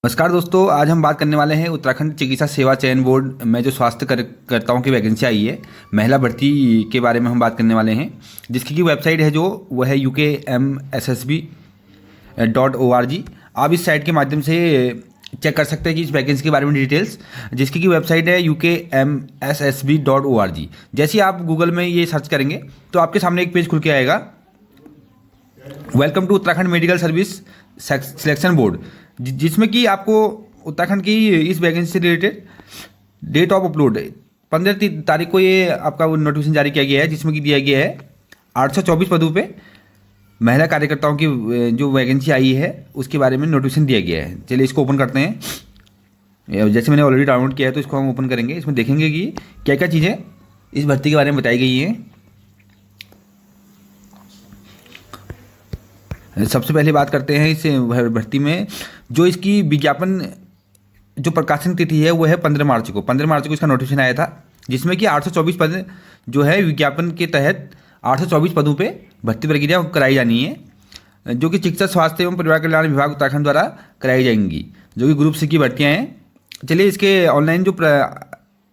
नमस्कार दोस्तों, आज हम बात करने वाले हैं उत्तराखंड चिकित्सा सेवा चयन बोर्ड में जो स्वास्थ्य कार्यकर्ताओं की वैकेंसी आई है, महिला भर्ती के बारे में हम बात करने वाले हैं। जिसकी की वेबसाइट है जो वो है ukmssb.org। आप इस साइट के माध्यम से चेक कर सकते हैं कि इस वैकेंसी के बारे में डिटेल्स। जिसकी की वेबसाइट है ukmssb.org। जैसे ही आप गूगल में ये सर्च करेंगे तो आपके सामने एक पेज खुल के आएगा, welcome to Uttarakhand medical service selection board, जिसमें कि आपको उत्तराखंड की इस वैकेंसी से रिलेटेड डेट ऑफ अपलोड 15 तारीख को ये आपका नोटिफिकेशन जारी किया गया है, जिसमें कि दिया गया है 824 पदों पे महिला कार्यकर्ताओं की जो वैकेंसी आई है उसके बारे में नोटिफिकेशन दिया गया है। चलिए इसको ओपन करते हैं। जैसे मैंने ऑलरेडी डाउनलोड किया है तो इसको हम ओपन करेंगे। इसमें देखेंगे कि क्या क्या चीज़ें इस भर्ती के बारे में बताई गई हैं। सबसे पहले बात करते हैं इस भर्ती में जो इसकी विज्ञापन जो प्रकाशन तिथि है वो है 15 मार्च को। 15 मार्च को इसका नोटिफिकेशन आया था, जिसमें कि 824 पद जो है विज्ञापन के तहत 824 पदों पे भर्ती प्रक्रिया कराई जानी है, जो कि चिकित्सा स्वास्थ्य एवं परिवार कल्याण विभाग उत्तराखंड द्वारा कराई जाएंगी, जो कि ग्रुप सी की भर्तियाँ हैं। चलिए इसके ऑनलाइन जो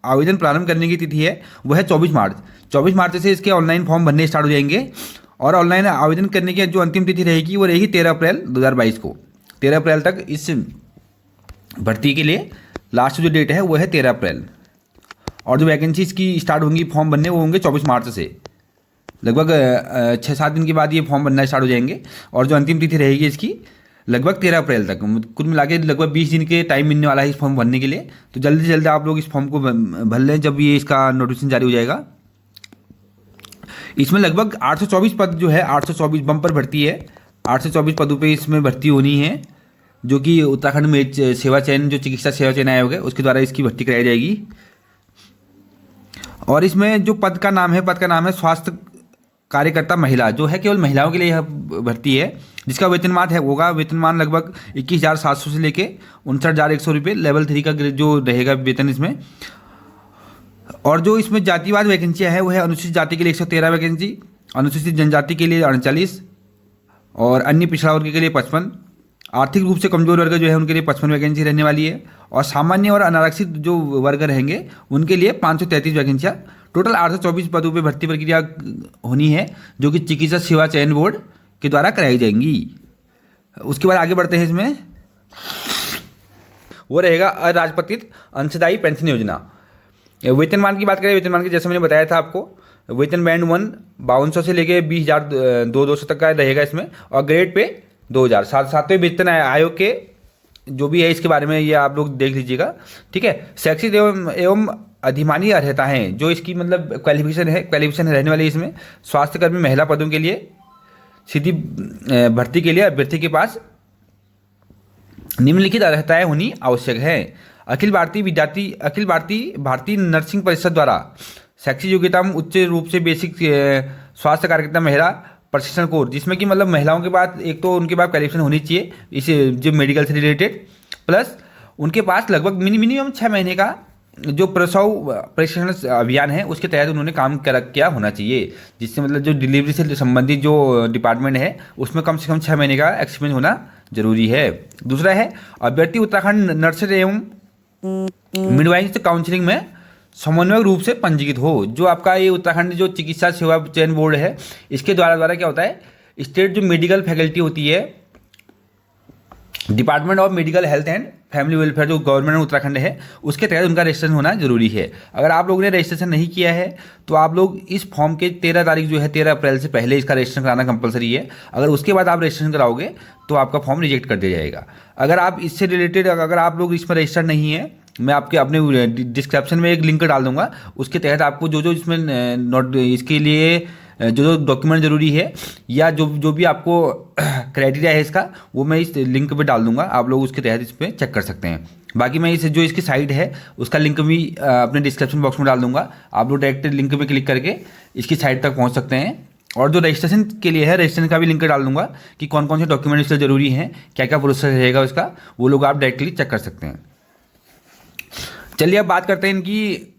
आवेदन प्रारंभ करने की तिथि है वो है 24 मार्च। 24 मार्च से इसके ऑनलाइन फॉर्म भरने स्टार्ट हो जाएंगे और ऑनलाइन आवेदन करने की जो अंतिम तिथि रहेगी वो रहेगी 13 अप्रैल 2022 को। 13 अप्रैल तक इस भर्ती के लिए लास्ट जो डेट है वो है 13 अप्रैल। और जो वैकेंसी इसकी स्टार्ट होंगी फॉर्म बनने वो होंगे 24 मार्च से। लगभग 6-7 दिन के बाद ये फॉर्म बनना स्टार्ट हो जाएंगे और जो अंतिम तिथि रहेगी इसकी लगभग 13 अप्रैल तक। कुल मिला के लगभग 20 दिन के टाइम मिलने वाला है इस फॉर्म भरने के लिए। तो जल्दी से जल्दी आप लोग इस फॉर्म को भर लें जब ये इसका नोटिफिकेशन जारी हो जाएगा। इसमें लगभग 824 पद जो है 824 बम्पर भर्ती है। 824 पदों पे इसमें भर्ती होनी है, जो कि उत्तराखंड में सेवा चयन जो चिकित्सा सेवा चयन आयोग है उसके द्वारा इसकी भर्ती कराई जाएगी। और इसमें जो पद का नाम है स्वास्थ्य कार्यकर्ता महिला, जो है केवल महिलाओं के लिए यह भर्ती है। जिसका वेतनमान होगा वेतनमान लगभग 21,700 से लेके 59,100 रुपये लेवल 3 का जो रहेगा वेतन इसमें। और जो इसमें जातिवाद वैकेंसियाँ है वो है अनुसूचित जाति के लिए 113 वैकेंसी, अनुसूचित जनजाति के लिए 39 और अन्य पिछड़ा वर्ग के लिए 55, आर्थिक रूप से कमजोर वर्ग जो है उनके लिए 55 वैकेंसी रहने वाली है। और सामान्य और अनारक्षित जो वर्ग रहेंगे उनके लिए 533 वैकेंसियाँ। टोटल 824 पदों पर भर्ती प्रक्रिया होनी है, जो कि चिकित्सा सेवा चयन बोर्ड के द्वारा कराई जाएंगी। उसके बाद आगे बढ़ते हैं। इसमें वो रहेगा अराजपत्रित अंशदायी पेंशन योजना। वेतनमान की बात करें, वेतनमान की जैसे मैंने बताया था आपको, वेतन बैंड 1 5200 से लेके 20,200 तक का रहेगा इसमें। और ग्रेड पे 2000। सातवें वेतन आयोग के जो भी है इसके बारे में ये आप लोग देख लीजिएगा, ठीक है। शैक्षिक एवं अधिमानी अर्हताएं जो इसकी मतलब क्वालिफिकेशन रहने वाली इसमें स्वास्थ्यकर्मी महिला पदों के लिए सीधी भर्ती के लिए अभ्यर्थी के पास निम्नलिखित अर्हताएं होनी आवश्यक है। अखिल भारतीय नर्सिंग परिषद द्वारा शैक्षिक योग्यता में उच्च रूप से बेसिक स्वास्थ्य कार्यकर्ता महिला प्रशिक्षण कोर्स, जिसमें कि मतलब महिलाओं के पास एक तो उनके पास क्वालिफिकेशन होनी चाहिए इस जो मेडिकल से रिलेटेड, प्लस उनके पास लगभग मिनिमम 6 महीने का जो प्रसव प्रशिक्षण अभियान है उसके तहत उन्होंने काम किया होना चाहिए, जिससे मतलब जो डिलीवरी से संबंधित जो डिपार्टमेंट है उसमें कम से कम 6 महीने का एक्सपीरियंस होना जरूरी है। दूसरा है अभ्यर्थी उत्तराखंड नर्सरी एवं मिडवाइज काउंसलिंग में समन्वय रूप से पंजीकृत हो। जो आपका ये उत्तराखंड जो चिकित्सा सेवा चयन बोर्ड है इसके द्वारा क्या होता है, स्टेट जो मेडिकल फैकल्टी होती है, department of medical health and family welfare जो गवर्नमेंट उत्तराखंड है उसके तहत उनका रजिस्ट्रेशन होना जरूरी है। अगर आप लोगों ने रजिस्ट्रेशन नहीं किया है तो आप लोग इस फॉर्म के 13 तारीख जो है 13 अप्रैल से पहले इसका रजिस्ट्रेशन कराना कंपलसरी है। अगर उसके बाद आप रजिस्ट्रेशन कराओगे तो आपका फॉर्म रिजेक्ट कर दिया जाएगा। अगर आप इससे रिलेटेड अगर आप लोग इसमें रजिस्टर नहीं है, मैं आपके अपने डिस्क्रिप्शन में एक लिंक डाल दूंगा, उसके तहत आपको जो इसमें नोट इसके लिए जो डॉक्यूमेंट जरूरी है या जो भी आपको क्राइटेरिया है इसका वो मैं इस लिंक पे डाल दूंगा, आप लोग उसके तहत इस पर चेक कर सकते हैं। बाकी मैं जो इसकी साइट है उसका लिंक भी अपने डिस्क्रिप्शन बॉक्स में डाल दूंगा, आप लोग डायरेक्ट लिंक पे क्लिक करके इसकी साइट तक पहुंच सकते हैं। और जो रजिस्ट्रेशन के लिए है रजिस्ट्रेशन का भी लिंक डाल दूंगा कि कौन कौन से डॉक्यूमेंट इससे जरूरी हैं, क्या क्या प्रोसेस रहेगा उसका, वो लोग आप डायरेक्टली चेक कर सकते हैं। चलिए अब बात करते हैं इनकी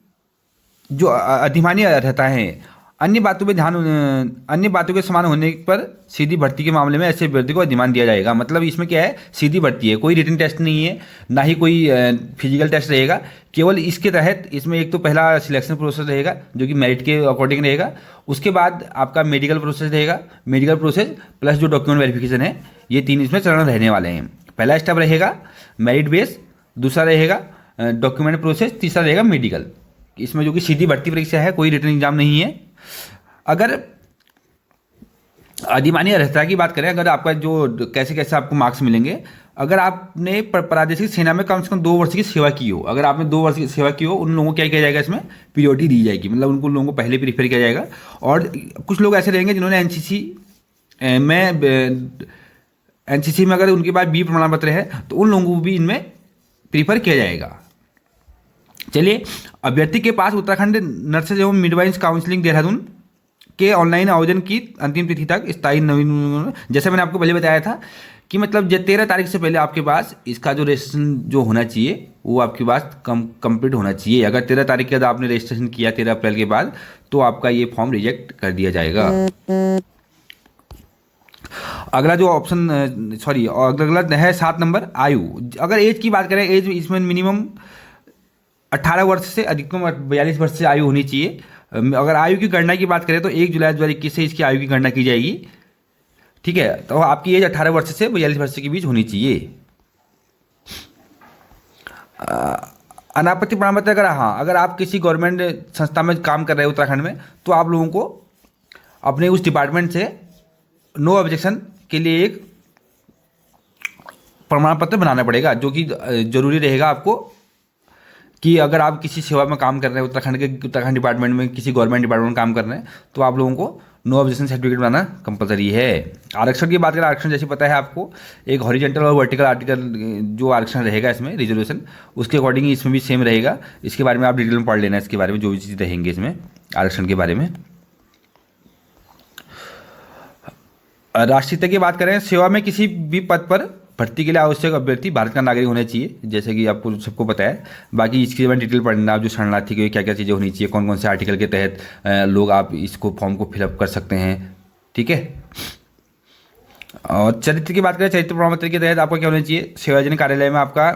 जो अधिमानी अर्हता है। अन्य बातों के समान होने पर सीधी भर्ती के मामले में ऐसे अभ्यर्थी को अधिमान दिया जाएगा। मतलब इसमें क्या है, सीधी भर्ती है, कोई रिटन टेस्ट नहीं है, ना ही कोई फिजिकल टेस्ट रहेगा। केवल इसके तहत इसमें एक तो पहला सिलेक्शन प्रोसेस रहेगा जो कि मेरिट के अकॉर्डिंग रहेगा। उसके बाद आपका मेडिकल प्रोसेस रहेगा, मेडिकल प्रोसेस प्लस जो डॉक्यूमेंट वेरिफिकेशन है, ये 3 इसमें चरण रहने वाले हैं। पहला स्टेप रहेगा मेरिट बेस, दूसरा रहेगा डॉक्यूमेंट प्रोसेस, तीसरा रहेगा मेडिकल। इसमें जो कि सीधी भर्ती परीक्षा है, कोई रिटन एग्जाम नहीं है। अगर अधिमानी अर्हता की बात करें, अगर आपका जो कैसे कैसे आपको मार्क्स मिलेंगे, अगर आपने प्रादेशिक सेना में कम से कम 2 वर्ष की सेवा की हो, अगर आपने 2 वर्ष की सेवा की हो, उन लोगों को क्या किया जाएगा, इसमें प्रियोरिटी दी जाएगी। मतलब उनको लोगों को पहले प्रीफर किया जाएगा। और कुछ लोग ऐसे रहेंगे जिन्होंने एनसीसी में अगर उनके पास बी प्रमाण पत्र है तो उन लोगों को भी इनमें प्रीफर किया जाएगा। चलिए, अभ्यर्थी के पास उत्तराखंड नर्सेज एवं मिडवाइफ्स काउंसिलिंग देहरादून के ऑनलाइन आवेदन की अंतिम तिथि तक स्थायी नवीन, जैसे मैंने आपको पहले बताया था कि मतलब 13 तारीख से पहले आपके पास इसका जो रजिस्ट्रेशन जो होना चाहिए वो आपके पास कंप्लीट होना चाहिए। अगर 13 तारीख के बाद आपने रजिस्ट्रेशन किया 13 अप्रैल के बाद, तो आपका ये फॉर्म रिजेक्ट कर दिया जाएगा। अगला जो ऑप्शन अगला है 7 नंबर आयु। अगर एज की बात करें, एज इसमें मिनिमम 18 वर्ष से अधिकतम 42 वर्ष से आयु होनी चाहिए। अगर आयु की गणना की बात करें तो 1 जुलाई 2021 से इसकी आयु की गणना की जाएगी। ठीक है, तो आपकी एज 18 वर्ष से 42 वर्ष के बीच होनी चाहिए। अनापत्ति प्रमाण पत्र, अगर आप किसी गवर्नमेंट संस्था में काम कर रहे हैं उत्तराखंड में, तो आप लोगों को अपने उस डिपार्टमेंट से नो ऑब्जेक्शन के लिए एक प्रमाण पत्र बनाना पड़ेगा, जो कि जरूरी रहेगा आपको कि अगर आप किसी सेवा में काम कर रहे हैं उत्तराखंड डिपार्टमेंट में, किसी गवर्नमेंट डिपार्टमेंट में काम कर रहे हैं, तो आप लोगों को नो ऑब्जेक्शन सर्टिफिकेट बनाना कंपलसरी है। आरक्षण की बात करें, आरक्षण जैसे पता है आपको, एक हॉरिजॉन्टल और वर्टिकल आर्टिकल जो आरक्षण रहेगा इसमें रिजर्वेशन, उसके अकॉर्डिंग इसमें भी सेम रहेगा। इसके बारे में आप डिटेल में पढ़ लेना, इसके बारे में जो भी चीज़ रहेंगे इसमें आरक्षण के बारे में। राष्ट्रीयता की बात करें, सेवा में किसी भी पद पर भर्ती के लिए आवश्यक अभ्यर्थी भारत का नागरिक होना चाहिए, जैसे कि आपको सबको पता है। बाकी इसके बारे में डिटेल पढ़ना, जो शरणार्थी के क्या क्या चीज़ें होनी चाहिए, कौन कौन से आर्टिकल के तहत लोग आप इसको फॉर्म को फिलअप कर सकते हैं। ठीक है, और चरित्र की बात करें, चरित्र प्रमाण पत्र के तहत आपका क्या होना चाहिए, सेवाजन कार्यालय में आपका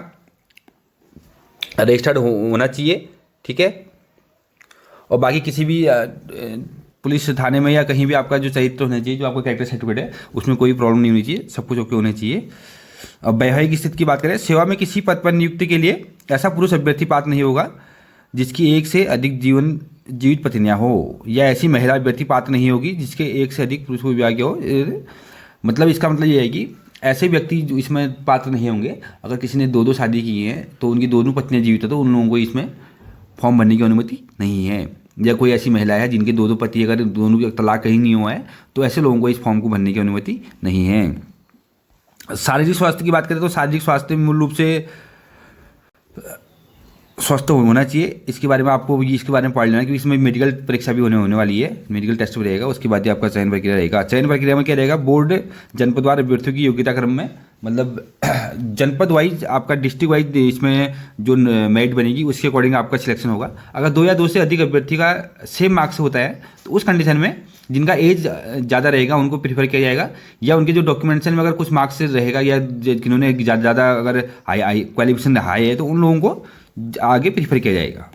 रजिस्टर्ड होना चाहिए। ठीक है, और बाकी किसी भी पुलिस थाने में या कहीं भी आपका जो चरित्र होना चाहिए, जो आपका कैरेक्टर सर्टिफिकेट है, उसमें कोई प्रॉब्लम नहीं होनी चाहिए, सब कुछ ओके होना चाहिए। अब वैवाहिक स्थिति की बात करें, सेवा में किसी पद पर नियुक्ति के लिए ऐसा पुरुष अभ्यर्थी पात्र नहीं होगा जिसकी एक से अधिक जीवित पत्नियां हो, या ऐसी महिला अभ्यर्थी पात्र नहीं होगी जिसके एक से अधिक पुरुष को विवाह किया हो। मतलब इसका मतलब ये है कि ऐसे व्यक्ति जो इसमें पात्र नहीं होंगे। अगर किसी ने 2 शादी की हैं तो उनकी दोनों पत्नियां जीवित है, तो उन लोगों को इसमें फॉर्म भरने की अनुमति नहीं है। या कोई ऐसी महिला है जिनके 2 पति, अगर दोनों की तलाक कहीं नहीं हुआ है, तो ऐसे लोगों को इस फॉर्म को भरने की अनुमति नहीं है। शारीरिक स्वास्थ्य की बात करें तो शारीरिक स्वास्थ्य मूल रूप से स्वस्थ होना चाहिए। इसके बारे में आपको इसके बारे में पढ़ लेना है कि इसमें मेडिकल परीक्षा भी होने वाली है, मेडिकल टेस्ट भी रहेगा। उसके बाद ही आपका चयन प्रक्रिया रहेगा। चयन प्रक्रिया में क्या रहेगा, बोर्ड जनपदवार अभ्यर्थियों की योग्यता क्रम में, मतलब जनपद वाइज आपका डिस्ट्रिक्ट वाइज इसमें जो मेरिट बनेगी उसके अकॉर्डिंग आपका सिलेक्शन होगा। अगर 2 या 2 से अधिक अभ्यर्थी का सेम मार्क्स होता है तो उस कंडीशन में जिनका एज ज़्यादा रहेगा उनको प्रीफर किया जाएगा, या उनके जो डॉक्यूमेंटेशन में अगर कुछ मार्क्स रहेगा, या जिन्होंने ज़्यादा अगर हाई क्वालिफिकेशन हाई है, तो उन लोगों को आगे प्रीफर किया जाएगा।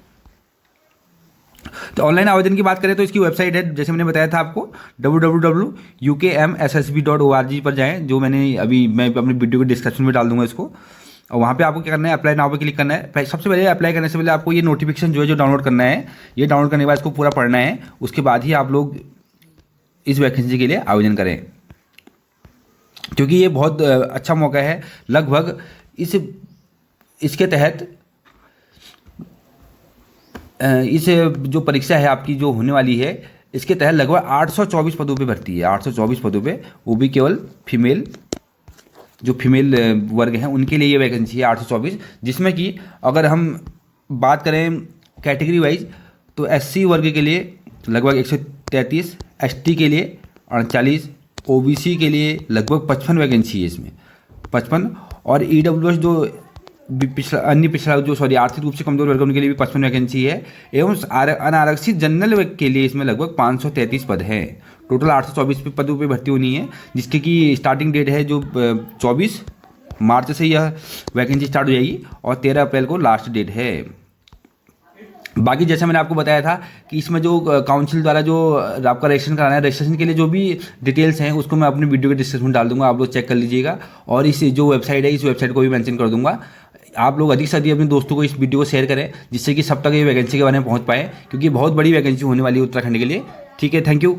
तो ऑनलाइन आवेदन की बात करें तो इसकी वेबसाइट है, जैसे मैंने बताया था आपको, www.ukmssb.org पर जाएं, जो मैं अपने वीडियो के डिस्क्रिप्शन में डाल दूंगा इसको। और वहाँ पे आपको क्या करना है, अप्लाई नाउ पे क्लिक करना है। सबसे पहले अप्लाई करने से पहले आपको ये नोटिफिकेशन जो डाउनलोड करना है, ये डाउनलोड करने के बाद इसको पूरा पढ़ना है। उसके बाद ही आप लोग इस वैकेंसी के लिए आवेदन करें, क्योंकि ये बहुत अच्छा मौका है। लगभग इसके तहत इस जो परीक्षा है आपकी जो होने वाली है, इसके तहत लगभग 824 पदों पे भर्ती है। 824 पदों पे, वो भी केवल फीमेल वर्ग हैं उनके लिए ये वैकेंसी है 824। जिसमें कि अगर हम बात करें कैटेगरी वाइज, तो SC वर्ग के लिए लगभग 133, ST के लिए 48, OBC के लिए लगभग 55 वैकेंसी है इसमें, 55। और EWS जो पिछड़ा जो आर्थिक रूप से कमजोर वर्ग उनके लिए भी 55 वैकेंसी है, एवं अनारक्षित जनरल वर्ग के लिए इसमें लगभग 533 पद हैं। टोटल 824 पदों पे भर्ती होनी है, जिसकी कि स्टार्टिंग डेट है जो 24 मार्च से यह वैकेंसी स्टार्ट हो जाएगी और 13 अप्रैल को लास्ट डेट है। बाकी जैसा मैंने आपको बताया था कि इसमें जो काउंसिल द्वारा जो आपका रजिस्ट्रेशन कराना है, रजिस्ट्रेशन के लिए जो भी डिटेल्स हैं उसको मैं अपनी वीडियो के डिस्क्रिप्शन में डाल दूंगा, आप लोग चेक कर लीजिएगा। और इस जो वेबसाइट है, इस वेबसाइट को भी मेंशन कर दूंगा। आप लोग अधिक से अधिक अपने दोस्तों को इस वीडियो को शेयर करें, जिससे कि सब तक ये वैकेंसी के बारे में पहुंच पाए, क्योंकि बहुत बड़ी वैकेंसी होने वाली है उत्तराखंड के लिए। ठीक है, थैंक यू।